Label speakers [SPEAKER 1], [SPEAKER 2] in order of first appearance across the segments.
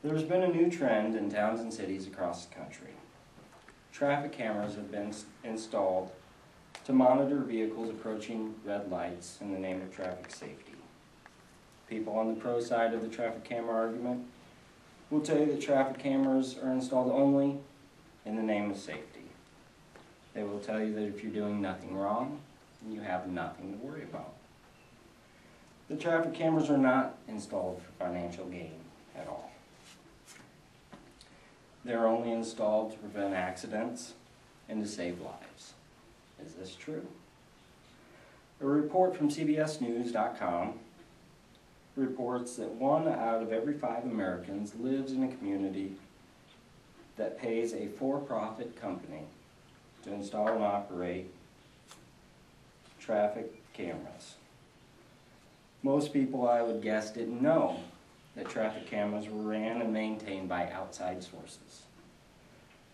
[SPEAKER 1] There's been a new trend in towns and cities across the country. Traffic cameras have been installed to monitor vehicles approaching red lights in the name of traffic safety. People on the pro side of the traffic camera argument will tell you that traffic cameras are installed only in the name of safety. They will tell you that if you're doing nothing wrong, you have nothing to worry about. The traffic cameras are not installed for financial gain at all. They're only installed to prevent accidents and to save lives. Is this true? A report from CBSNews.com reports that 1 out of every 5 Americans lives in a community that pays a for-profit company to install and operate traffic cameras. Most people, I would guess, didn't know that traffic cameras were ran and maintained by outside sources.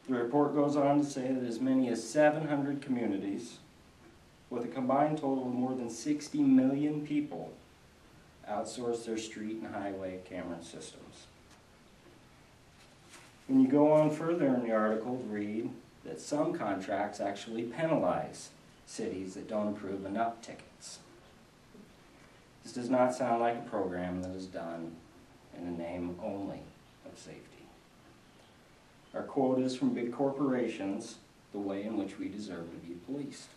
[SPEAKER 1] The report goes on to say that as many as 700 communities, with a combined total of more than 60 million people, outsource their street and highway camera systems. When you go on further in the article, read that some contracts actually penalize cities that don't approve enough tickets. This does not sound like a program that is done in the name only of safety. Our quote is from big corporations, the way in which we deserve to be policed.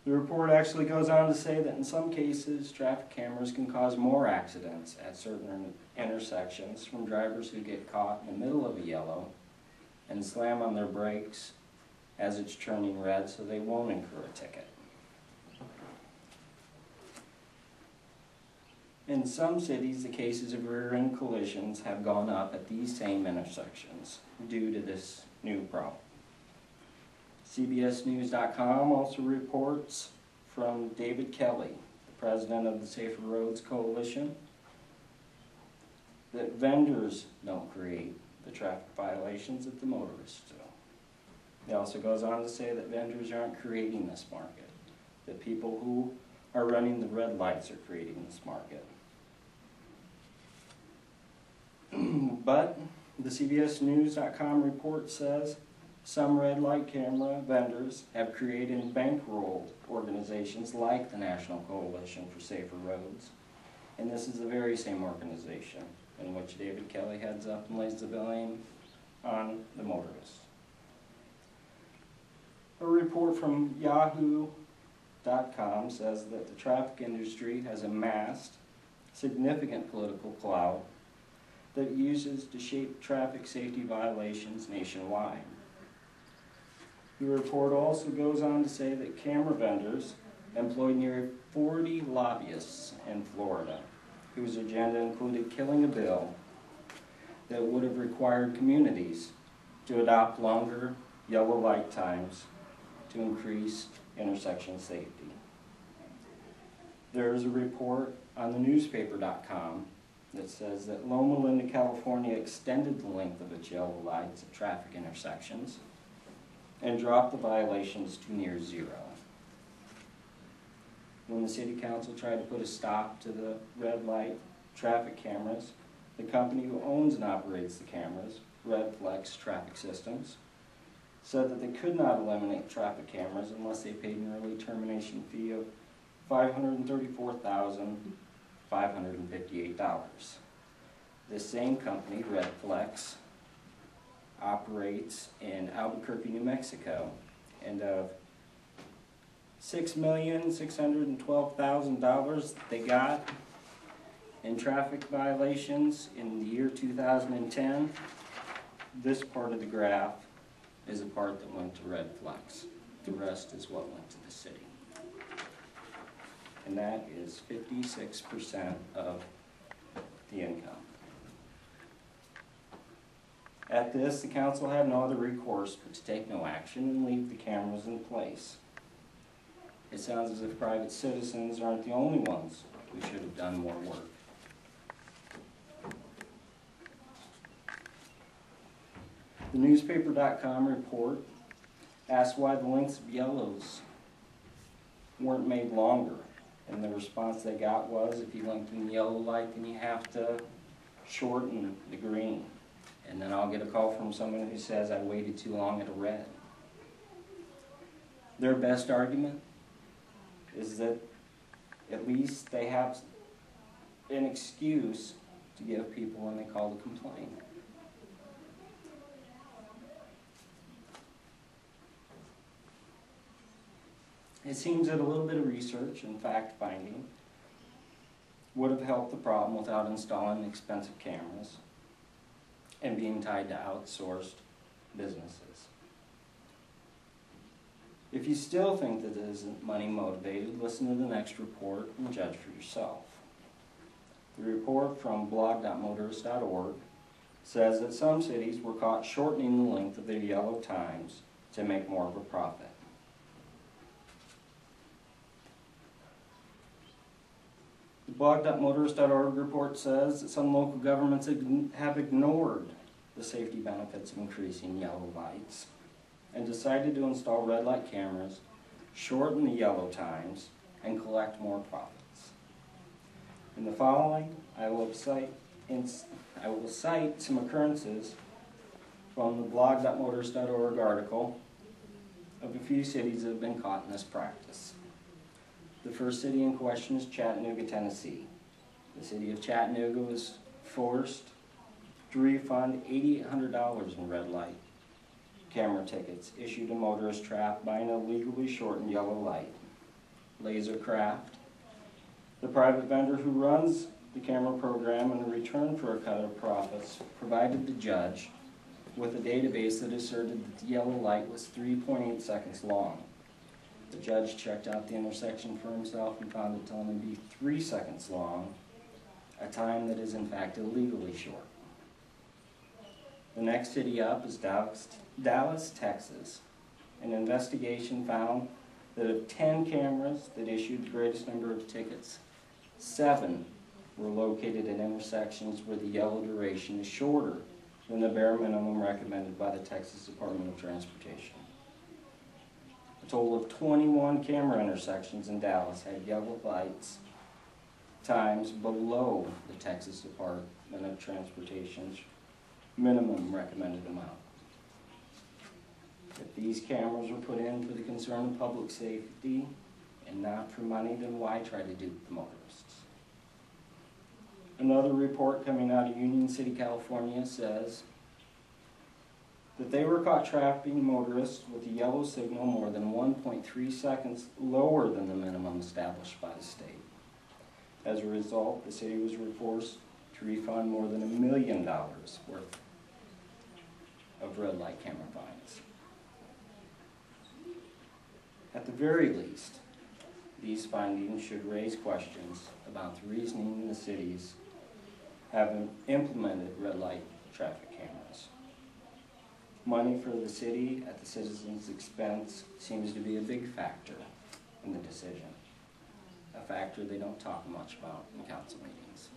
[SPEAKER 1] The report actually goes on to say that in some cases, traffic cameras can cause more accidents at certain intersections from drivers who get caught in the middle of a yellow and slam on their brakes as it's turning red so they won't incur a ticket. In some cities, the cases of rear-end collisions have gone up at these same intersections due to this new problem. CBSNews.com also reports from David Kelly, the president of the Safer Roads Coalition, that vendors don't create the traffic violations that the motorists do. He also goes on to say that vendors aren't creating this market, that people who are running the red lights are creating this market. But the CBSNews.com report says some red light camera vendors have created and bankrolled organizations like the National Coalition for Safer Roads, and this is the very same organization in which David Kelly heads up and lays the blame on the motorists. A report from Yahoo.com says that the traffic industry has amassed significant political clout that it uses to shape traffic safety violations nationwide. The report also goes on to say that camera vendors employ nearly 40 lobbyists in Florida, whose agenda included killing a bill that would have required communities to adopt longer yellow light times to increase intersection safety. There is a report on the newspaper.com that says that Loma Linda, California extended the length of its yellow lights at traffic intersections and dropped the violations to near zero. When the city council tried to put a stop to the red light traffic cameras, the company who owns and operates the cameras, Redflex Traffic Systems, said that they could not eliminate traffic cameras unless they paid an early termination fee of $534,558. This same company, Redflex, operates in Albuquerque, New Mexico, and of $6,612,000 they got in traffic violations in the year 2010, this part of the graph is a part that went to Redflex. The rest is what went to the city. And that is 56% of the income. At this, the council had no other recourse but to take no action and leave the cameras in place. It sounds as if private citizens aren't the only ones who should have done more work. The newspaper.com report asked why the lengths of yellows weren't made longer, and the response they got was, if you lengthen the yellow light, then you have to shorten the green. And then I'll get a call from someone who says I waited too long at a red. Their best argument is that at least they have an excuse to give people when they call to complain. It seems that a little bit of research and fact-finding would have helped the problem without installing expensive cameras and being tied to outsourced businesses. If you still think that it isn't money motivated, listen to the next report and judge for yourself. The report from blog.motorist.org says that some cities were caught shortening the length of their yellow times to make more of a profit. The blog.motorist.org report says that some local governments have ignored the safety benefits of increasing yellow lights and decided to install red light cameras, shorten the yellow times, and collect more profits. In the following, I will cite some occurrences from the blog.motorist.org article of a few cities that have been caught in this practice. The first city in question is Chattanooga, Tennessee. The city of Chattanooga was forced to refund $8,800 in red light camera tickets issued to motorists trapped by an illegally shortened yellow light. Lasercraft, the private vendor who runs the camera program, in return for a cut of profits, provided the judge with a database that asserted that the yellow light was 3.8 seconds long. The judge checked out the intersection for himself and found it to only be 3 seconds long, a time that is in fact illegally short. The next city up is Dallas, Texas. An investigation found that of 10 cameras that issued the greatest number of tickets, 7 were located at intersections where the yellow duration is shorter than the bare minimum recommended by the Texas Department of Transportation. A total of 21 camera intersections in Dallas had yellow lights times below the Texas Department of Transportation's minimum recommended amount. If these cameras were put in for the concern of public safety and not for money, then why try to dupe the motorists? Another report coming out of Union City, California says that they were caught trapping motorists with a yellow signal more than 1.3 seconds lower than the minimum established by the state. As a result, the city was forced to refund more than $1 million worth of red light camera fines. At the very least, these findings should raise questions about the reasoning in the cities having implemented red light traffic cameras. Money for the city at the citizens' expense seems to be a big factor in the decision, a factor they don't talk much about in council meetings.